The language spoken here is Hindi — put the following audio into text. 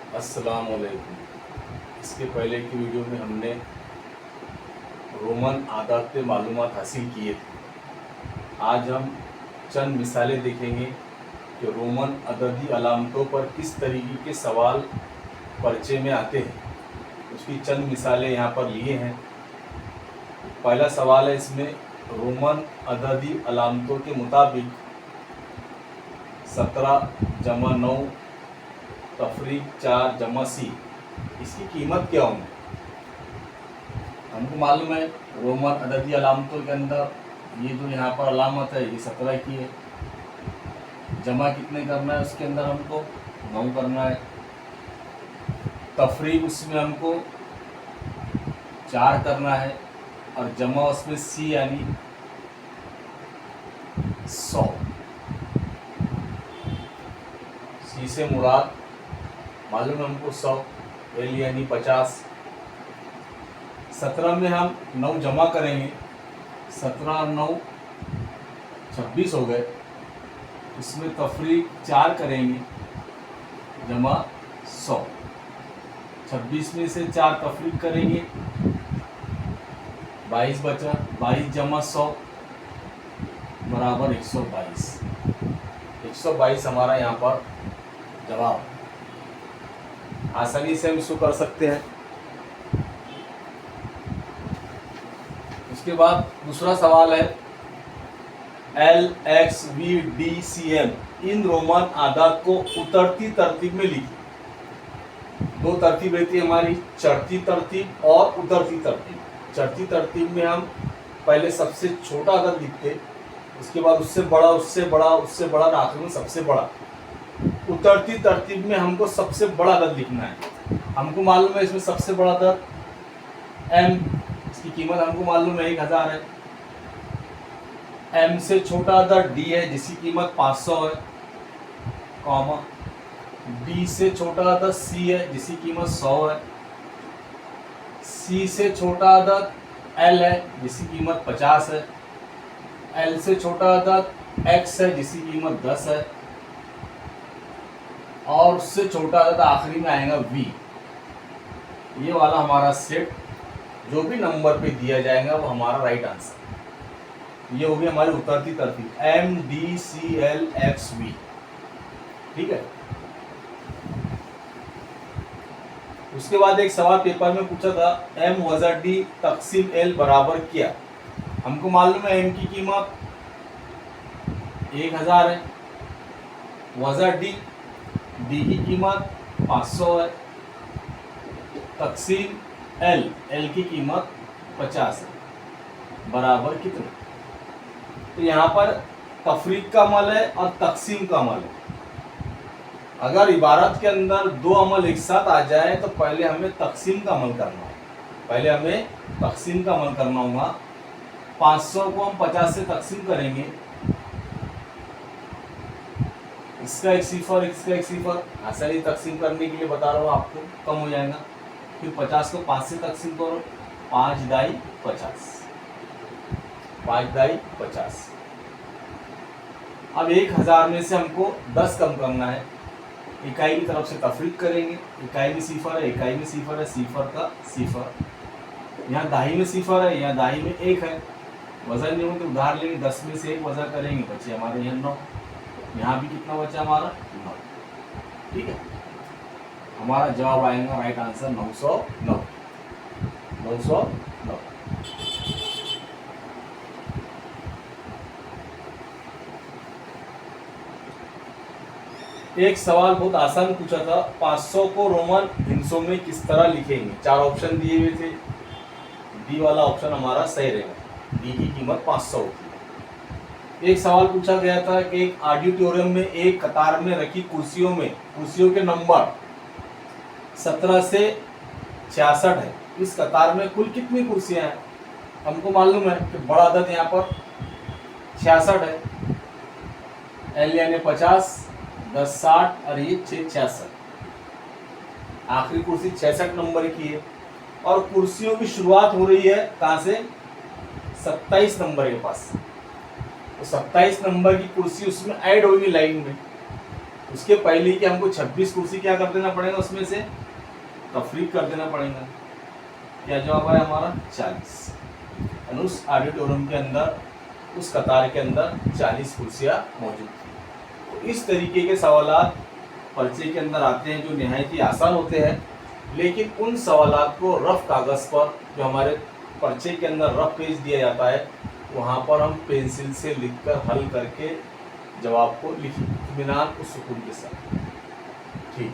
अस्सलाम वालेकुम। इसके पहले की वीडियो में हमने रोमन आदाद पे मालूमात हासिल किए थे। आज हम चंद मिसालें देखेंगे कि रोमन अददी अलामतों पर किस तरीके के सवाल पर्चे में आते हैं। उसकी चंद मिसालें यहाँ पर लिए हैं। पहला सवाल है इसमें, रोमन अददी अलामतों के मुताबिक 17 जमा 9 तफरीक 4 जमा सी, इसकी कीमत क्या होगी। हमको मालूम है रोमन अददी अलामतों के अंदर ये जो यहाँ पर अलामत है ये 17 की है। जमा कितने करना है, उसके अंदर हमको 9 करना है। तफरीक उसमें हमको 4 करना है और जमा उसमें सी यानी 100। सी से मुराद मालूम है हमको 100, एल यानी 50। 17 में हम 9 जमा करेंगे, 17 और 9 26 हो गए। इसमें तफरीक 4 करेंगे, जमा 100। 26 में से 4 तफरीक करेंगे, 22 बचा। 22 जमा 100 बराबर 122। 122 हमारा यहाँ पर जवाब। आसानी से हम इसको कर सकते हैं। उसके बाद दूसरा सवाल है, L X V D C M इन रोमन आदाद को उतरती तरतीब में लिखिए। 2 तरतीब रहती है हमारी, चढ़ती तरतीब और उतरती तरतीब। चढ़ती तरतीब में हम पहले सबसे छोटा अदद लिखते, उसके बाद उससे बड़ा, उससे बड़ा, उससे बड़ा, आखिर में सबसे बड़ा। उतरती तरतीब में हमको सबसे बड़ा अदद लिखना है। हमको मालूम है इसमें सबसे बड़ा अदद m, इसकी कीमत हमको मालूम है 1000 है। m से छोटा अदद d है जिसकी कीमत 500 है, कॉमा। d से छोटा अदद c है जिसकी कीमत 100 है। c से छोटा अदद l है जिसकी कीमत 50 है। l से छोटा अदद x है जिसकी कीमत 10 है। और उससे छोटा अदद आखिरी में आएगा v। ये वाला हमारा सेट जो भी नंबर पे दिया जाएगा वो हमारा राइट आंसर। ये होगी हमारी उतरती तरतीब, m d c l x v। ठीक है। उसके बाद एक सवाल पेपर में पूछा था, m वज़ा d तक़सीम l बराबर क्या। हमको मालूम है m की कीमत 1000 है, वज़ा d की कीमत 500 है, तक़सीम l की कीमत 50 है, बराबर कितना। तो यहाँ पर तफरीक का अमल है और तक़सीम का अमल है। अगर इबारत के अंदर 2 अमल एक साथ आ जाए तो पहले हमें तक़सीम का अमल करना है। पहले हमें तक़सीम का अमल करना होगा। 500 को हम 50 से तक़सीम करेंगे, इसका एक सिफर, इसका एक सिफर। आसानी तक़सीम करने के लिए बता रहा हूँ आपको, कम हो जाएगा। फिर 50 को 5 से तक़सीम करो, 5 दाई 50, 5 दाई 50। अब 1000 में से हमको 10 कम करना है। इकाई की तरफ से तफरीक करेंगे, इकाई में सिफर है, इकाई में सिफर है, सिफर का सिफर। यहाँ दाही में सिफर है, यहाँ दाही में 1 है। वज़न नहीं हो तो उधार लेंगे, 10 में से 1 वज़ा करेंगे, बचे हमारे यहाँ 9। यहाँ भी कितना बचा हमारा 9। ठीक है। हमारा जवाब आएगा राइट आंसर 909। 909। एक सवाल बहुत आसान पूछा था, 500 को रोमन हिंसों में किस तरह लिखेंगे। 4 ऑप्शन दिए हुए थे, डी वाला ऑप्शन हमारा सही रहेगा। डी की कीमत 500 होती है। एक सवाल पूछा गया था कि एक ऑडिटोरियम में एक कतार में रखी कुर्सियों के नंबर 17 से 66 है। इस कतार में कुल कितनी कुर्सियां हैं। हमको मालूम है कि बड़ा अदद यहाँ पर 66 है, एल यानी 50, 10 60 और ये 6 66। आखिरी कुर्सी 66 नंबर की है और कुर्सियों की शुरुआत हो रही है कहाँ से, 27 नंबर के पास। तो 27 नंबर की कुर्सी उसमें ऐड होगी लाइन में। उसके पहले कि हमको 26 कुर्सी क्या कर देना पड़ेगा, उसमें से तफरीक कर देना पड़ेगा। क्या जवाब आया हमारा 40। उस ऑडिटोरियम के अंदर, उस कतार के अंदर 40 कुर्सियाँ मौजूद थी। तो इस तरीके के सवालात पर्चे के अंदर आते हैं जो निहायत ही आसान होते हैं, लेकिन उन सवालात को रफ कागज़ पर, जो हमारे पर्चे के अंदर रफ पेज दिया जाता है, वहाँ पर हम पेंसिल से लिखकर हल करके जवाब को लिखें इत्मीनान और सुकून के साथ। ठीक।